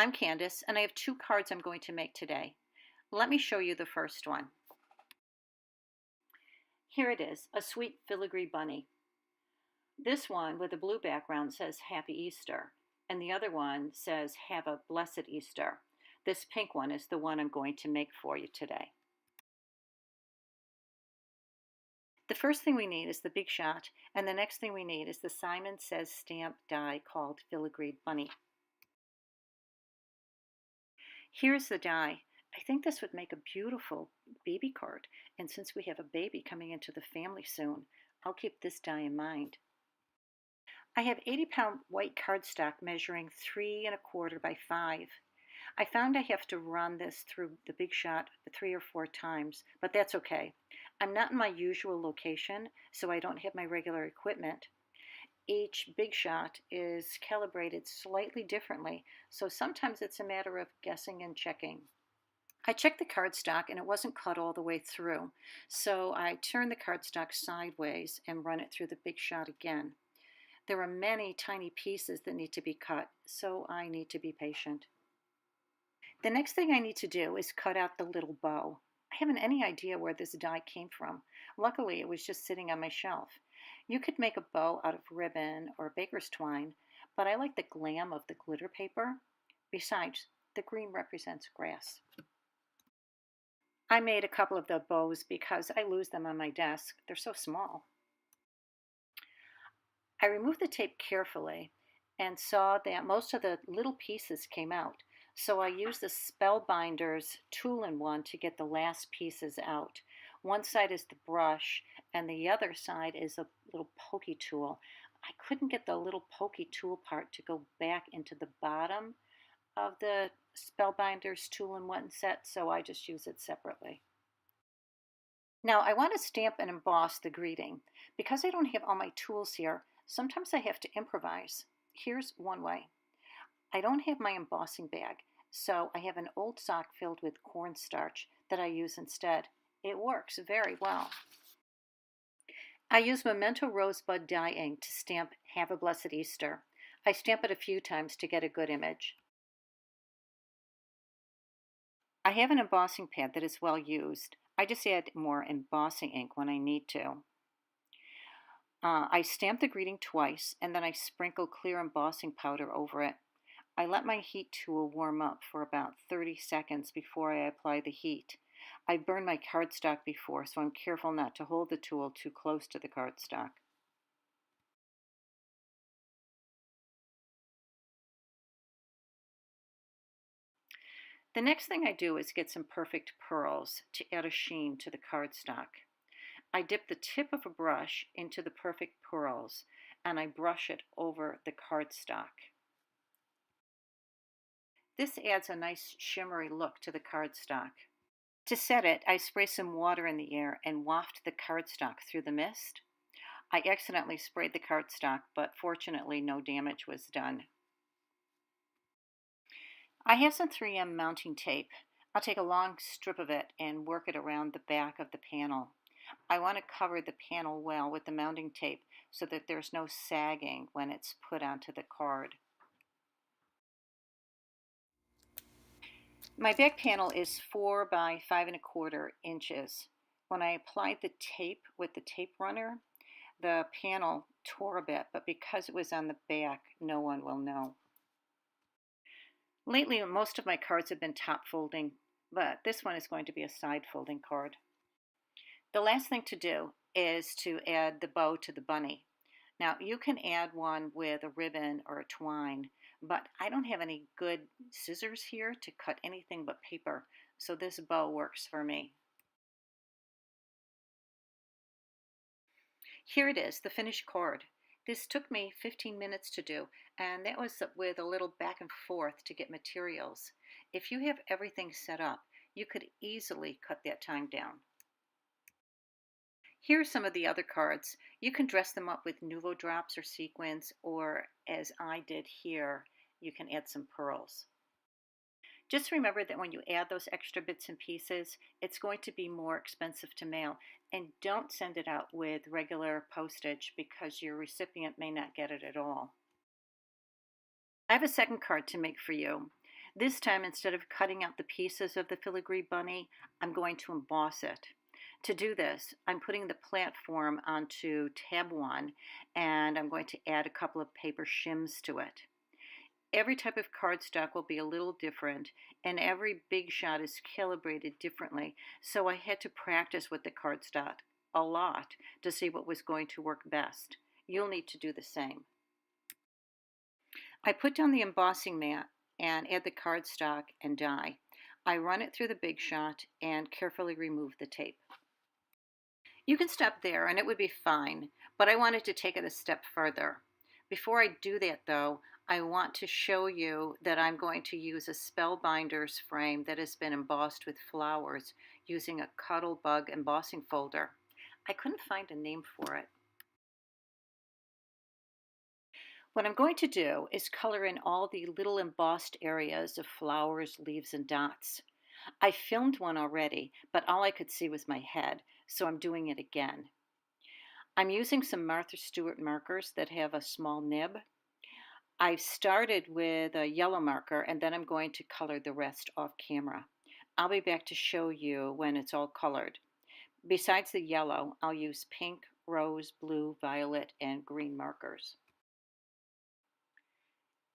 I'm Candace, and I have 2 cards I'm going to make today. Let me show you the first one. Here it is, a sweet Filagree bunny. This one with a blue background says Happy Easter, and the other one says Have a Blessed Easter. This pink one is the one I'm going to make for you today. The first thing we need is the big shot, and the next thing we need is the Simon Says stamp die called Filagree Bunny. Here's the die. I think this would make a beautiful baby card, and since we have a baby coming into the family soon, I'll keep this die in mind. I have 80-pound white cardstock measuring 3 1/4 by 5. I found I have to run this through the big shot 3 or 4 times, but that's okay. I'm not in my usual location, so I don't have my regular equipment. Each big shot is calibrated slightly differently, so sometimes it's a matter of guessing and checking. I checked the cardstock and it wasn't cut all the way through, so I turned the cardstock sideways and run it through the big shot again. There are many tiny pieces that need to be cut, so I need to be patient. The next thing I need to do is cut out the little bow. I haven't any idea where this die came from. Luckily, it was just sitting on my shelf. You could make a bow out of ribbon or baker's twine, but I like the glam of the glitter paper. Besides, the green represents grass. I made a couple of the bows because I lose them on my desk. They're so small. I removed the tape carefully and saw that most of the little pieces came out. So I used the Spellbinder's tool-in-one to get the last pieces out. One side is the brush and the other side is a little pokey tool. I couldn't get the little pokey tool part to go back into the bottom of the Spellbinder's tool-in-one set, so I just use it separately. Now I want to stamp and emboss the greeting. Because I don't have all my tools here, sometimes I have to improvise. Here's one way. I don't have my embossing bag, so I have an old sock filled with cornstarch that I use instead. It works very well. I use Memento Rosebud dye ink to stamp Have a Blessed Easter. I stamp it a few times to get a good image. I have an embossing pad that is well used. I just add more embossing ink when I need to. I stamp the greeting twice, and then I sprinkle clear embossing powder over it. I let my heat tool warm up for about 30 seconds before I apply the heat. I've burned my cardstock before, so I'm careful not to hold the tool too close to the cardstock. The next thing I do is get some perfect pearls to add a sheen to the cardstock. I dip the tip of a brush into the perfect pearls and I brush it over the cardstock. This adds a nice shimmery look to the cardstock. To set it, I spray some water in the air and waft the cardstock through the mist. I accidentally sprayed the cardstock, but fortunately no damage was done. I have some 3M mounting tape. I'll take a long strip of it and work it around the back of the panel. I want to cover the panel well with the mounting tape so that there's no sagging when it's put onto the card. My back panel is 4 by 5 1/4 inches. When I applied the tape with the tape runner, the panel tore a bit, but because it was on the back, no one will know. Lately, most of my cards have been top folding, but this one is going to be a side folding card. The last thing to do is to add the bow to the bunny. Now, you can add one with a ribbon or a twine, but I don't have any good scissors here to cut anything but paper, so this bow works for me. Here it is, the finished card. This took me 15 minutes to do, and that was with a little back and forth to get materials. If you have everything set up, you could easily cut that time down. Here are some of the other cards. You can dress them up with Nuvo drops or sequins, or as I did here, you can add some pearls. Just remember that when you add those extra bits and pieces, it's going to be more expensive to mail, and don't send it out with regular postage because your recipient may not get it at all. I have a second card to make for you. This time, instead of cutting out the pieces of the filigree bunny, I'm going to emboss it. To do this, I'm putting the platform onto tab 1 and I'm going to add a couple of paper shims to it. Every type of cardstock will be a little different and every big shot is calibrated differently, so I had to practice with the cardstock a lot to see what was going to work best. You'll need to do the same. I put down the embossing mat and add the cardstock and die. I run it through the big shot and carefully remove the tape. You can stop there and it would be fine, but I wanted to take it a step further. Before I do that though, I want to show you that I'm going to use a Spellbinders frame that has been embossed with flowers using a Cuddle Bug embossing folder. I couldn't find a name for it. What I'm going to do is color in all the little embossed areas of flowers, leaves, and dots. I filmed one already, but all I could see was my head, so I'm doing it again. I'm using some Martha Stewart markers that have a small nib. I've started with a yellow marker and then I'm going to color the rest off camera. I'll be back to show you when it's all colored. Besides the yellow, I'll use pink, rose, blue, violet, and green markers.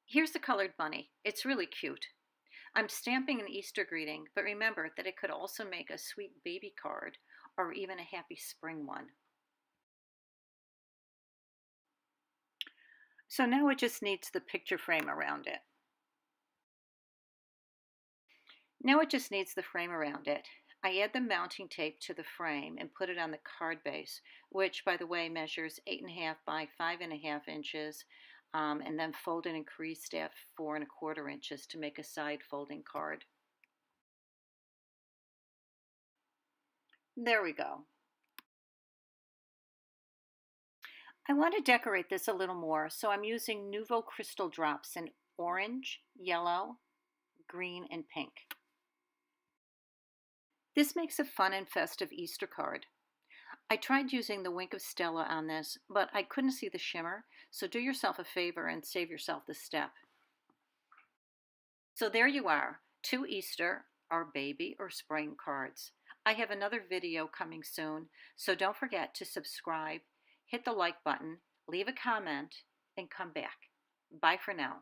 Here's the colored bunny. It's really cute. I'm stamping an Easter greeting, but remember that it could also make a sweet baby card or even a happy spring one. So now it just needs the picture frame around it. Now it just needs the frame around it. I add the mounting tape to the frame and put it on the card base, which by the way measures 8.5 by 5.5 inches, and then fold and increased at 4.25 inches to make a side folding card. There we go. I want to decorate this a little more, so I'm using Nuvo crystal drops in orange, yellow, green, and pink. This makes a fun and festive Easter card. I tried using the Wink of Stella on this, but I couldn't see the shimmer, so do yourself a favor and save yourself this step. So there you are, 2 Easter or baby or spring cards. I have another video coming soon, so don't forget to subscribe, hit the like button, leave a comment, and come back. Bye for now.